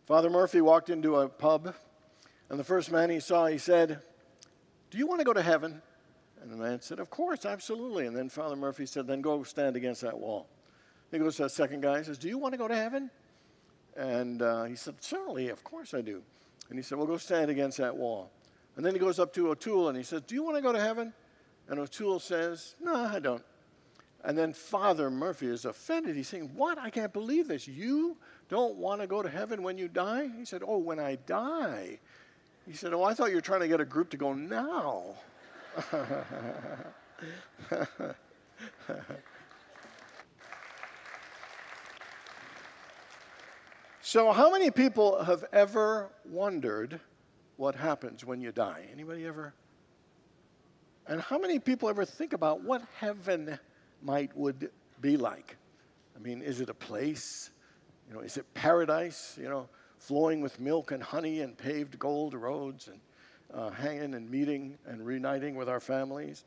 Father Murphy walked into a pub, and the first man he saw, he said, "Do you want to go to heaven?" And the man said, "Of course, absolutely." And then Father Murphy said, "Then go stand against that wall." He goes to that second guy and says, "Do you want to go to heaven?" And he said, "Certainly, of course I do." And he said, "Well, go stand against that wall." And then he goes up to O'Toole and he says, "Do you want to go to heaven?" And O'Toole says, "No, I don't." And then Father Murphy is offended. He's saying, "What? I can't believe this. You don't want to go to heaven when you die?" He said, "Oh, when I die." He said, "Oh, I thought you were trying to get a group to go now." So how many people have ever wondered what happens when you die? Anybody ever? And how many people ever think about what heaven would be like? I mean, is it a place? Is it paradise? Flowing with milk and honey and paved gold roads and hanging and meeting and reuniting with our families?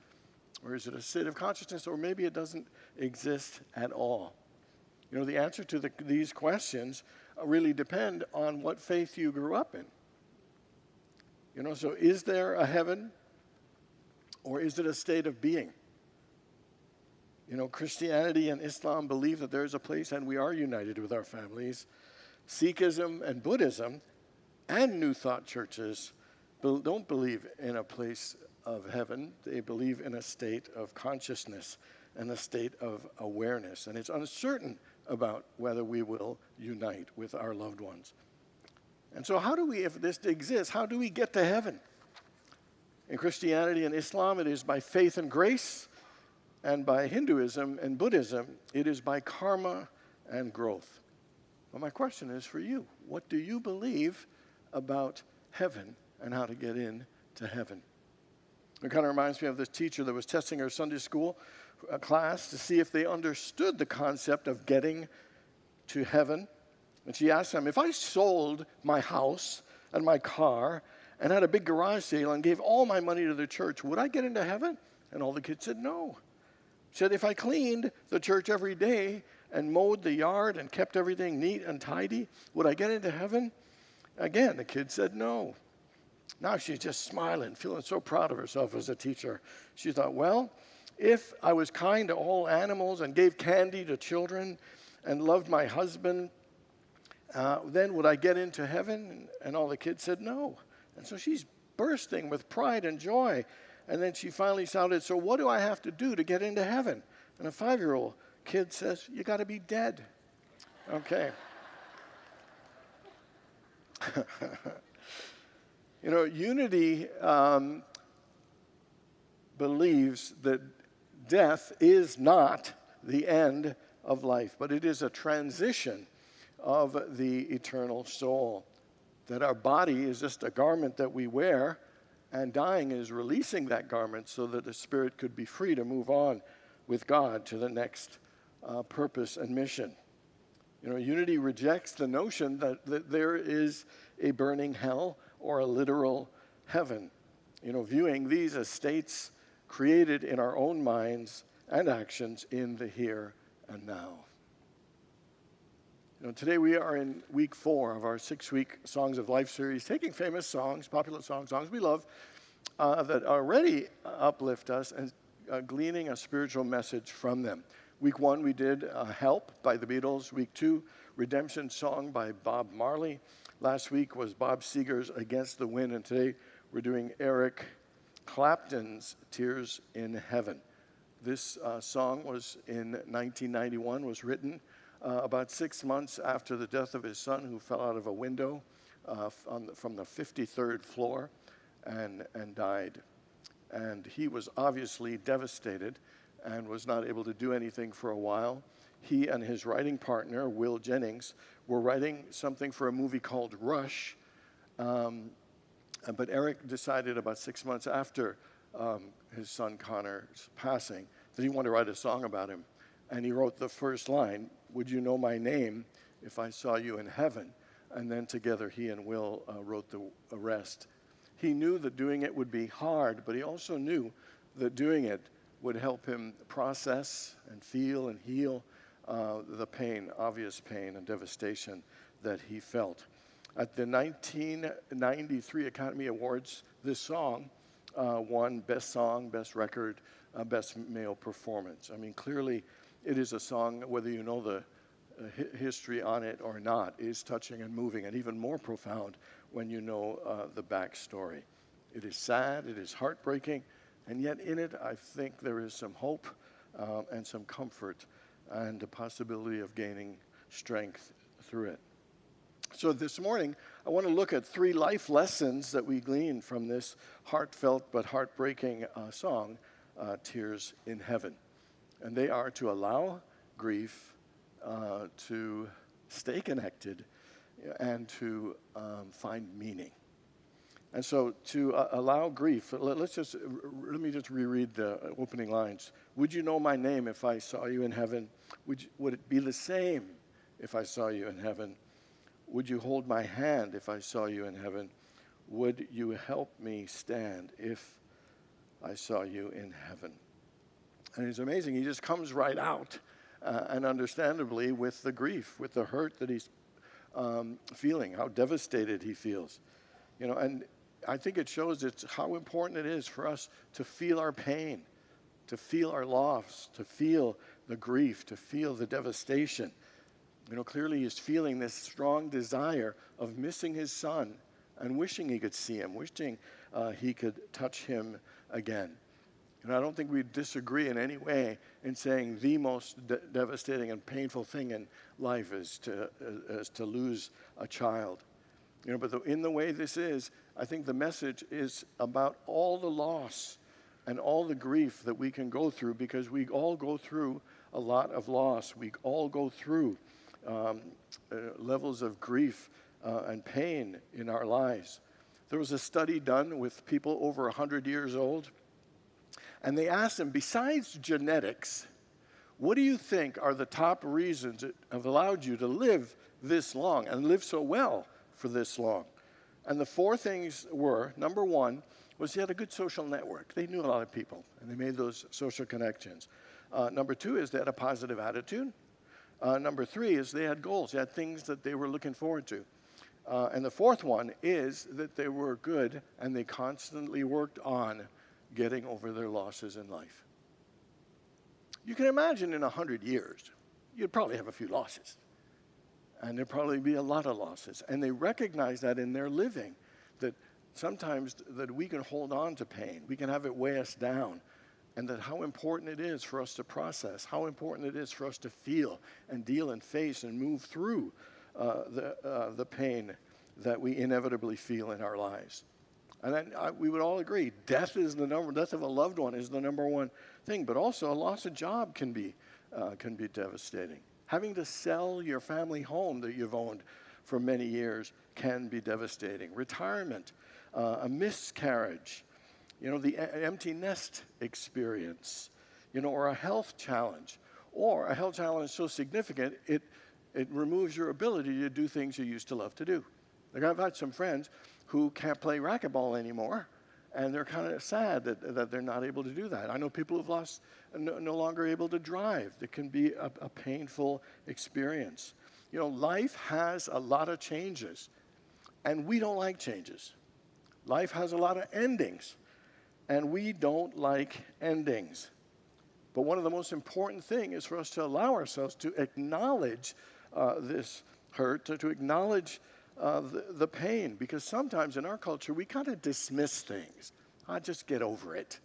Or is it a state of consciousness? Or maybe it doesn't exist at all. The answer to these questions really depend on what faith you grew up in. So is there a heaven? Or is it a state of being? Christianity and Islam believe that there is a place and we are united with our families. Sikhism and Buddhism and New Thought churches don't believe in a place of heaven. They believe in a state of consciousness and a state of awareness. And it's uncertain about whether we will unite with our loved ones. And so if this exists, how do we get to heaven? In Christianity and Islam, it is by faith and grace. And by Hinduism and Buddhism, it is by karma and growth. Well, my question is for you. What do you believe about heaven and how to get into heaven? It kind of reminds me of this teacher that was testing her Sunday school class to see if they understood the concept of getting to heaven. And she asked them, if I sold my house and my car and had a big garage sale and gave all my money to the church, would I get into heaven? And all the kids said no. She said, if I cleaned the church every day and mowed the yard and kept everything neat and tidy, would I get into heaven? Again, the kids said no. Now she's just smiling, feeling so proud of herself as a teacher. She thought, well, if I was kind to all animals and gave candy to children and loved my husband, then would I get into heaven? And all the kids said no. And so she's bursting with pride and joy. And then she finally shouted, so what do I have to do to get into heaven? And a 5-year-old kid says, you got to be dead. Okay. Unity believes that death is not the end of life, but it is a transition of the eternal soul. That our body is just a garment that we wear, and dying is releasing that garment so that the spirit could be free to move on with God to the next purpose and mission. Unity rejects the notion that there is a burning hell or a literal heaven. Viewing these as states created in our own minds and actions in the here and now. Today we are in week 4 of our 6-week Songs of Life series, taking famous songs, popular songs we love, that already uplift us and gleaning a spiritual message from them. Week 1 we did Help by the Beatles. Week 2, Redemption Song by Bob Marley. Last week was Bob Seger's Against the Wind, and today we're doing Eric Clapton's Tears in Heaven. This song was in 1991, was written about 6 months after the death of his son, who fell out of a window from the 53rd floor and died. And he was obviously devastated and was not able to do anything for a while. He and his writing partner, Will Jennings, were writing something for a movie called Rush. But Eric decided about 6 months after his son Connor's passing that he wanted to write a song about him. And he wrote the first line, would you know my name if I saw you in heaven? And then together he and Will wrote the rest. He knew that doing it would be hard, but he also knew that doing it would help him process and feel and heal the pain, obvious pain and devastation that he felt. At the 1993 Academy Awards, this song won Best Song, Best Record, Best Male Performance. I mean, clearly it is a song, whether you know the history on it or not, is touching and moving, and even more profound when you know the backstory. It is sad, it is heartbreaking, and yet in it I think there is some hope and some comfort and the possibility of gaining strength through it. So this morning, I want to look at 3 life lessons that we glean from this heartfelt but heartbreaking song, Tears in Heaven. And they are to allow grief, to stay connected, and to find meaning. And so to allow grief, let me just reread the opening lines. Would you know my name if I saw you in heaven? Would it be the same if I saw you in heaven? Would you hold my hand if I saw you in heaven? Would you help me stand if I saw you in heaven? And it's amazing. He just comes right out, and understandably, with the grief, with the hurt that he's feeling, how devastated he feels. You know, and I think it shows how important it is for us to feel our pain, to feel our loss, to feel the grief, to feel the devastation. You know, clearly he's feeling this strong desire of missing his son and wishing he could see him, wishing he could touch him again. And I don't think we disagree in any way in saying the most devastating and painful thing in life is to lose a child. You know, but in the way this is, I think the message is about all the loss and all the grief that we can go through, because we all go through a lot of loss. We all go through levels of grief and pain in our lives. There was a study done with people over 100 years old, and they asked them, besides genetics, what do you think are the top reasons that have allowed you to live this long and live so well for this long? And the 4 things were, number 1 was they had a good social network. They knew a lot of people, and they made those social connections. Number 2 is they had a positive attitude. Number 3 is they had goals. They had things that they were looking forward to. And the 4th one is that they were good and they constantly worked on getting over their losses in life. You can imagine in 100 years, you'd probably have a few losses. And there'd probably be a lot of losses. And they recognize that in their living, that sometimes that we can hold on to pain. We can have it weigh us down. And that how important it is for us to process, how important it is for us to feel and deal and face and move through the pain that we inevitably feel in our lives. And then we would all agree, death of a loved one is the number one thing. But also a loss of job can be devastating. Having to sell your family home that you've owned for many years can be devastating. Retirement, a miscarriage, you know, the empty nest experience, you know, or a health challenge so significant it removes your ability to do things you used to love to do. Like I've had some friends who can't play racquetball anymore, and they're kind of sad that they're not able to do that. I know people who've no longer able to drive. It can be a painful experience. You know, life has a lot of changes, and we don't like changes. Life has a lot of endings, and we don't like endings. But one of the most important things is for us to allow ourselves to acknowledge this hurt, to acknowledge the pain, because sometimes in our culture we kind of dismiss things. Just get over it.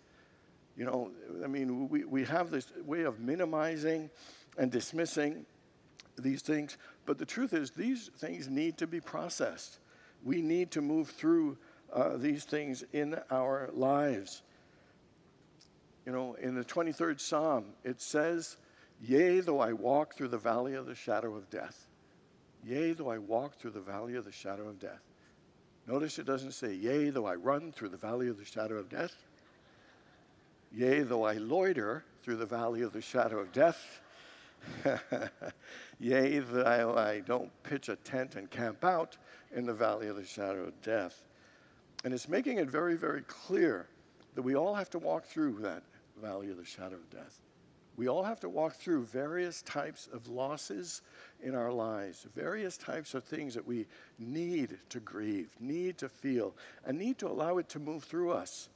You know, I mean, we have this way of minimizing and dismissing these things, but the truth is these things need to be processed. We need to move through these things in our lives. You know, in the 23rd Psalm, it says, "Yea, though I walk through the valley of the shadow of death." Yea, though I walk through the valley of the shadow of death. Notice it doesn't say, "Yea, though I run through the valley of the shadow of death." Yea, though I loiter through the valley of the shadow of death. Yea, though I don't pitch a tent and camp out in the valley of the shadow of death. And it's making it very, very clear that we all have to walk through that valley of the shadow of death. We all have to walk through various types of losses in our lives, various types of things that we need to grieve, need to feel, and need to allow it to move through us.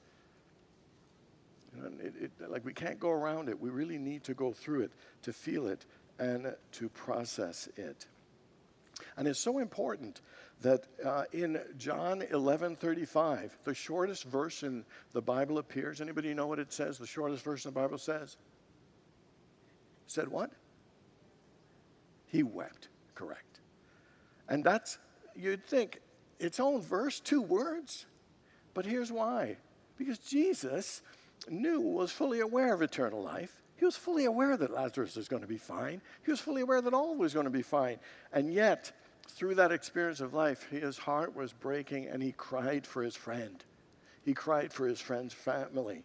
Like we can't go around it. We really need to go through it, to feel it, and to process it. And it's so important that in John 11:35, the shortest verse in the Bible appears. Anybody know what it says? The shortest verse in the Bible says? Said what? He wept. Correct. And that's, you'd think, its own verse, 2 words. But here's why. Because Jesus was fully aware of eternal life. He was fully aware that Lazarus was going to be fine. He was fully aware that all was going to be fine. And yet, through that experience of life, his heart was breaking and he cried for his friend. He cried for his friend's family.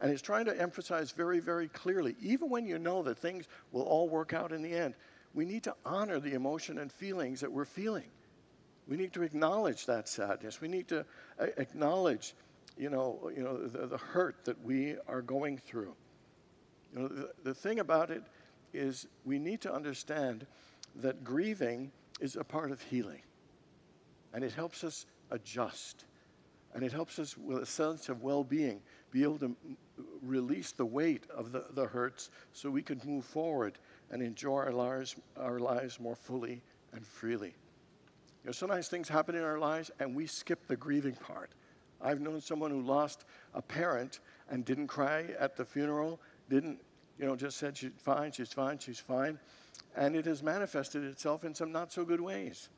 And he's trying to emphasize very, very clearly, even when you know that things will all work out in the end, we need to honor the emotion and feelings that we're feeling. We need to acknowledge that sadness. We need to acknowledge, the hurt that we are going through. The thing about it is we need to understand that grieving is a part of healing. And it helps us adjust. And it helps us with a sense of well-being, be able to release the weight of the hurts so we can move forward and enjoy our lives more fully and freely. Sometimes things happen in our lives and we skip the grieving part. I've known someone who lost a parent and didn't cry at the funeral, just said she's fine, she's fine, she's fine. And it has manifested itself in some not so good ways.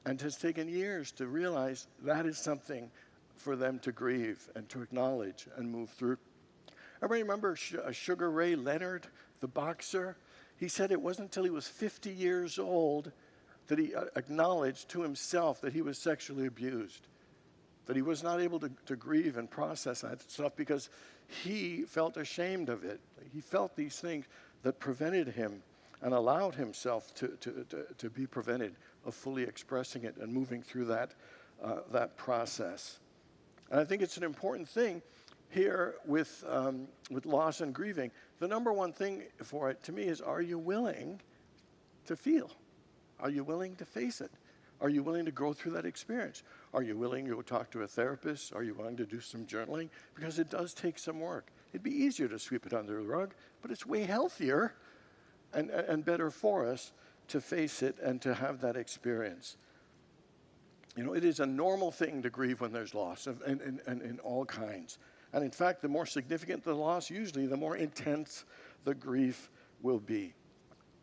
And it has taken years to realize that is something for them to grieve and to acknowledge and move through. Everybody remember Sugar Ray Leonard, the boxer? He said it wasn't until he was 50 years old that he acknowledged to himself that he was sexually abused, that he was not able to grieve and process that stuff because he felt ashamed of it. He felt these things that prevented him and allowed himself to be prevented of fully expressing it and moving through that process. And I think it's an important thing here with loss and grieving. The number one thing for it to me is, are you willing to feel? Are you willing to face it? Are you willing to go through that experience? Are you willing to go talk to a therapist? Are you willing to do some journaling? Because it does take some work. It'd be easier to sweep it under the rug, but it's way healthier and better for us to face it and to have that experience. It is a normal thing to grieve when there's loss and in all kinds. And in fact, the more significant the loss, usually the more intense the grief will be.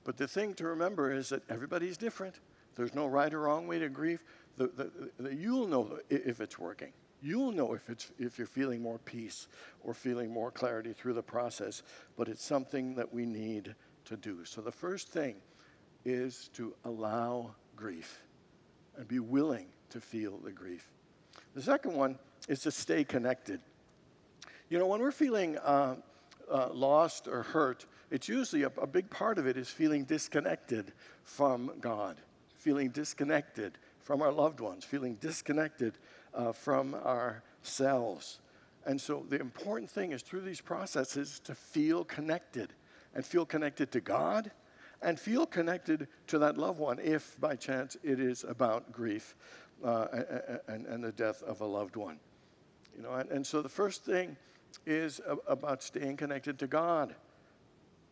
But the thing to remember is that everybody's different. There's no right or wrong way to grieve. You'll know if it's working. You'll know if you're feeling more peace or feeling more clarity through the process. But it's something that we need to do. So the first thing is to allow grief and be willing to feel the grief. The second one is to stay connected. When we're feeling lost or hurt, it's usually a big part of it is feeling disconnected from God, feeling disconnected from our loved ones, feeling disconnected from ourselves. And so the important thing is through these processes to feel connected and feel connected to God and feel connected to that loved one if by chance it is about grief and the death of a loved one. And so the first thing is about staying connected to God.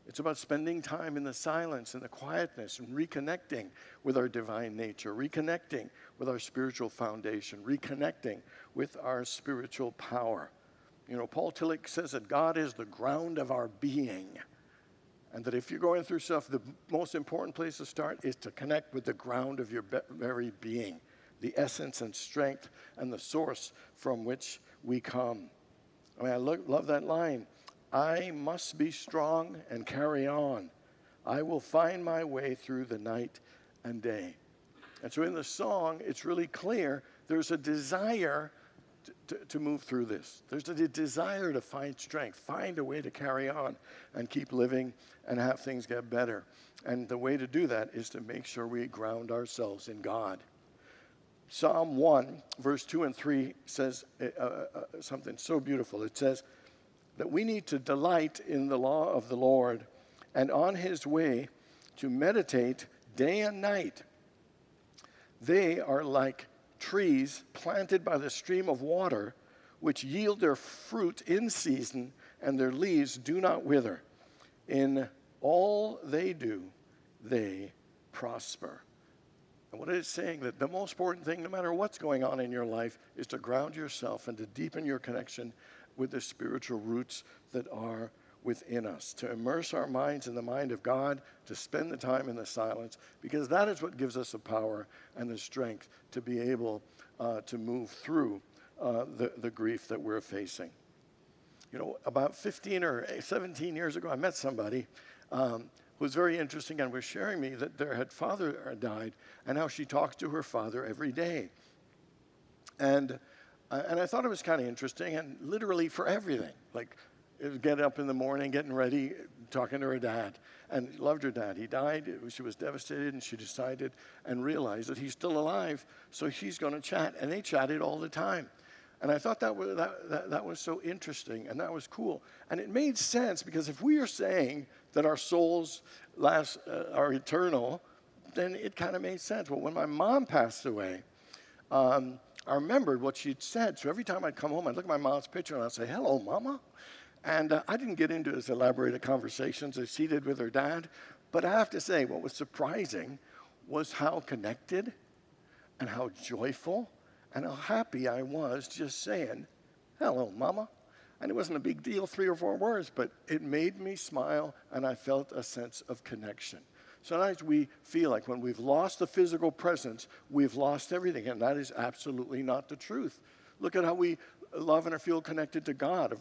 It's about spending time in the silence and the quietness and reconnecting with our divine nature, reconnecting with our spiritual foundation, reconnecting with our spiritual power. Paul Tillich says that God is the ground of our being, and that if you're going through stuff, the most important place to start is to connect with the ground of your very being, the essence and strength and the source from which we come. I love that line. I must be strong and carry on. I will find my way through the night and day. And so in the song, it's really clear there's a desire to move through this. There's a desire to find strength, find a way to carry on and keep living and have things get better. And the way to do that is to make sure we ground ourselves in God. Psalm 1, verse 2 and 3 says something so beautiful. It says that we need to delight in the law of the Lord and on his way to meditate day and night. They are like trees planted by the stream of water, which yield their fruit in season, and their leaves do not wither. In all they do, they prosper. And what it's saying, that the most important thing, no matter what's going on in your life, is to ground yourself and to deepen your connection with the spiritual roots that are within us, to immerse our minds in the mind of God, to spend the time in the silence, because that is what gives us the power and the strength to be able to move through the grief that we're facing. You know, about 15 or 17 years ago, I met somebody who was very interesting and was sharing me that their father died and how she talks to her father every day. And I thought it was kind of interesting, and literally for everything, like get up in the morning, getting ready, talking to her dad, and loved her dad. He died. She was devastated, and she decided and realized that he's still alive, so she's going to chat. And they chatted all the time. And I thought that was so interesting, and that was cool. And it made sense, because if we are saying that our souls are eternal, then it kind of made sense. Well, when my mom passed away, I remembered what she'd said. So every time I'd come home, I'd look at my mom's picture, and I'd say, "Hello, Mama." And I didn't get into as elaborated conversations as she did with her dad. But I have to say, what was surprising was how connected and how joyful and how happy I was just saying, "Hello, Mama." And it wasn't a big deal, 3 or 4 words, but it made me smile, and I felt a sense of connection. Sometimes we feel like when we've lost the physical presence, we've lost everything, and that is absolutely not the truth. Look at how we love and feel connected to God.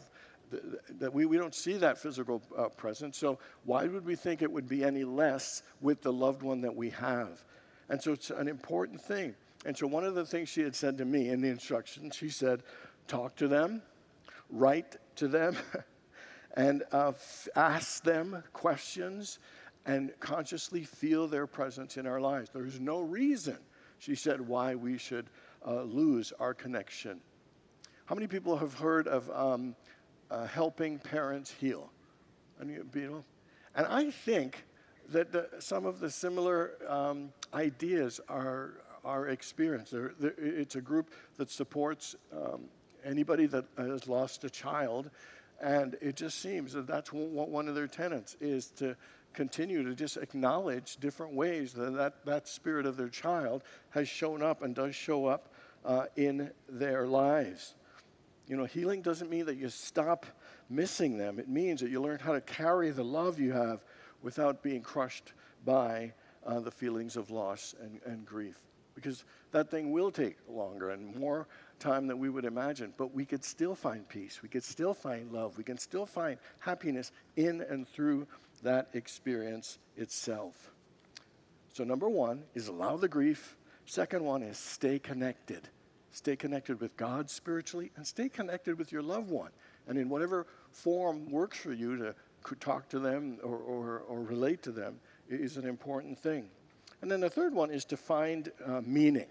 That we don't see that physical presence, so why would we think it would be any less with the loved one that we have? And so it's an important thing. And so one of the things she had said to me in the instructions, she said, talk to them, write to them, and ask them questions, and consciously feel their presence in our lives. There's no reason, she said, why we should lose our connection. How many people have heard of helping parents heal? And I think that some of the similar ideas are experienced. It's a group that supports anybody that has lost a child, and it just seems that that's one of their tenets, is to continue to just acknowledge different ways that spirit of their child has shown up and does show up in their lives. You know, healing doesn't mean that you stop missing them. It means that you learn how to carry the love you have without being crushed by the feelings of loss and grief. Because that thing will take longer and more time than we would imagine. But we could still find peace. We could still find love. We can still find happiness in and through that experience itself. So number 1 is allow the grief. Second one is stay connected. Stay connected with God spiritually, and stay connected with your loved one. And in whatever form works for you to talk to them or relate to them is an important thing. And then the third one is to find meaning.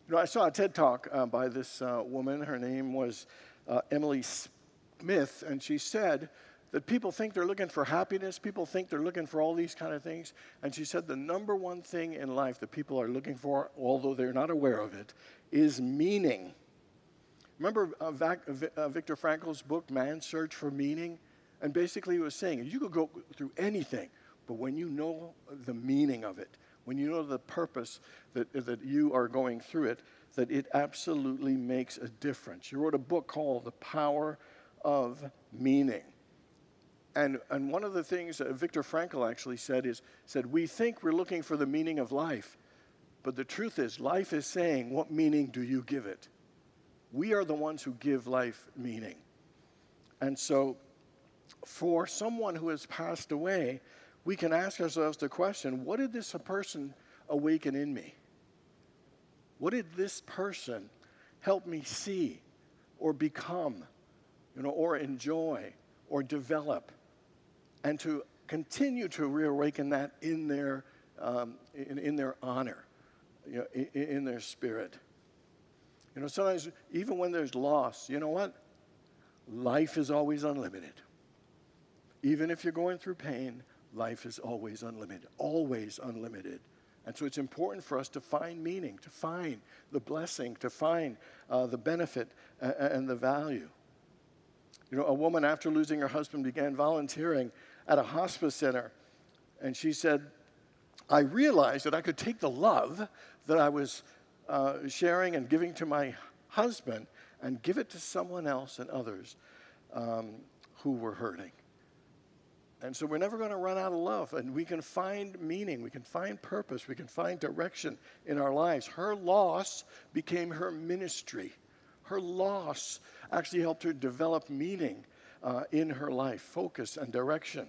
You know, I saw a TED Talk by this woman. Her name was Emily Smith, and she said that people think they're looking for happiness. People think they're looking for all these kind of things. And she said the number one thing in life that people are looking for, although they're not aware of it, is meaning. Remember Viktor Frankl's book, Man's Search for Meaning? And basically he was saying, you could go through anything, but when you know the meaning of it, when you know the purpose that you are going through it, that it absolutely makes a difference. She wrote a book called The Power of Meaning. And one of the things that Viktor Frankl actually said we think we're looking for the meaning of life, but the truth is, life is saying, what meaning do you give it? We are the ones who give life meaning. And so for someone who has passed away, we can ask ourselves the question, what did this person awaken in me? What did this person help me see or become, or enjoy or develop? And to continue to reawaken that in their honor, in their spirit. Sometimes even when there's loss, you know what? Life is always unlimited. Even if you're going through pain, life is always unlimited, always unlimited. And so it's important for us to find meaning, to find the blessing, to find the benefit and the value. You know, a woman after losing her husband began volunteering at a hospice center. And she said, I realized that I could take the love that I was sharing and giving to my husband and give it to someone else and others who were hurting. And so we're never going to run out of love. And we can find meaning, we can find purpose, we can find direction in our lives. Her loss became her ministry. Her loss actually helped her develop meaning in her life, focus and direction.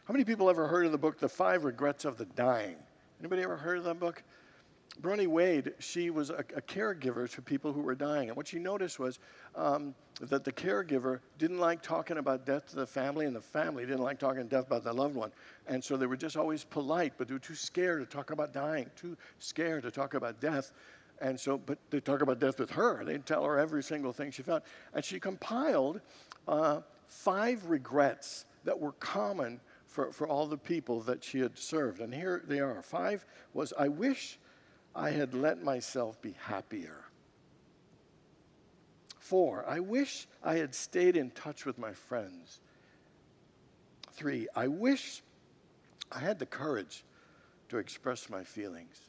How many people ever heard of the book, The 5 Regrets of the Dying? Anybody ever heard of that book? Bronnie Wade, she was a caregiver to people who were dying. And what she noticed was that the caregiver didn't like talking about death to the family, and the family didn't like talking death about their loved one. And so they were just always polite, but they were too scared to talk about dying, too scared to talk about death. And so, but they talk about death with her. They'd tell her every single thing she found. And she compiled 5 regrets that were common for all the people that she had served. And here they are. 5 was, I wish I had let myself be happier. 4, I wish I had stayed in touch with my friends. 3, I wish I had the courage to express my feelings.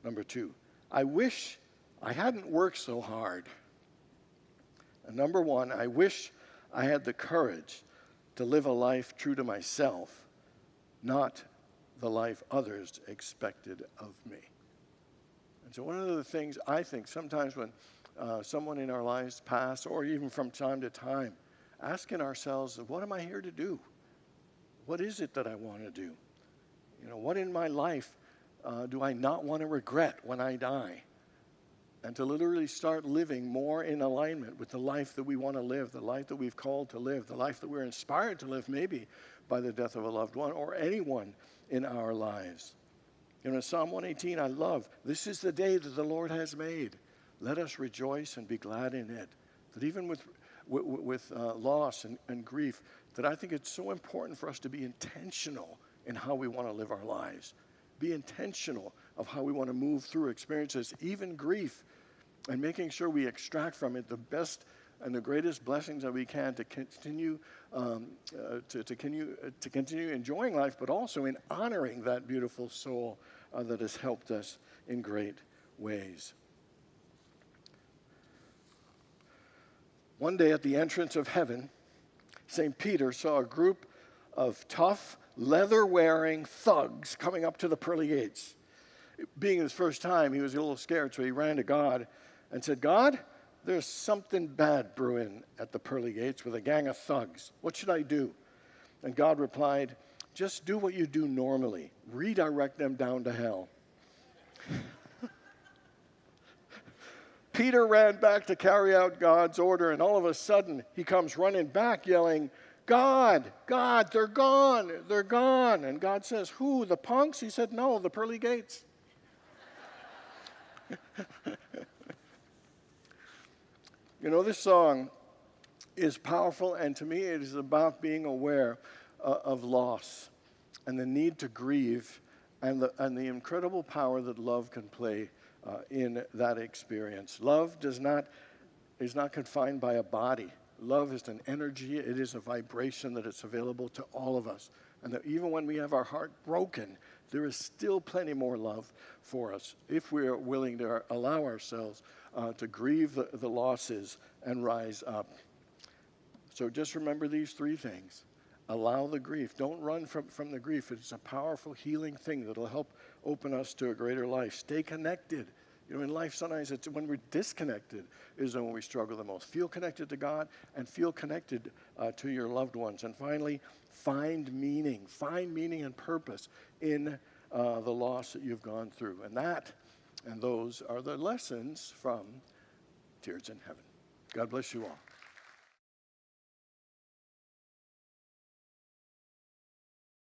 Number 2, I wish I hadn't worked so hard. And number 1, I wish I had the courage to live a life true to myself, not the life others expected of me. And so one of the things I think sometimes when someone in our lives pass, or even from time to time, asking ourselves, what am I here to do? What is it that I want to do? You know, what in my life do I not want to regret when I die? And to literally start living more in alignment with the life that we want to live, the life that we've called to live, the life that we're inspired to live maybe by the death of a loved one or anyone in our lives. You know, Psalm 118, I love, this is the day that the Lord has made. Let us rejoice and be glad in it. That even with loss and grief, that I think it's so important for us to be intentional in how we want to live our lives. Be intentional of how we want to move through experiences, even grief, and making sure we extract from it the best and the greatest blessings that we can to continue to continue enjoying life, but also in honoring that beautiful soul that has helped us in great ways. One day at the entrance of heaven, St. Peter saw a group of tough, leather-wearing thugs coming up to the pearly gates. Being his first time, he was a little scared, so he ran to God and said, God, there's something bad brewing at the pearly gates with a gang of thugs. What should I do? And God replied, just do what you do normally. Redirect them down to hell. Peter ran back to carry out God's order, and all of a sudden, he comes running back yelling, God, they're gone, they're gone. And God says, who, the punks? He said, no, the pearly gates. You know, this song is powerful, and to me it is about being aware of loss and the need to grieve and the incredible power that love can play in that experience. Love is not confined by a body. Love is an energy, it is a vibration that is available to all of us. And that even when we have our heart broken, there is still plenty more love for us if we are willing to allow ourselves to grieve the losses and rise up. So just remember these 3 things. Allow the grief. Don't run from the grief. It's a powerful healing thing that will help open us to a greater life. Stay connected. You know, in life, sometimes it's when we're disconnected is when we struggle the most. Feel connected to God and feel connected to your loved ones. And finally, find meaning. Find meaning and purpose in the loss that you've gone through. And those are the lessons from Tears in Heaven. God bless you all.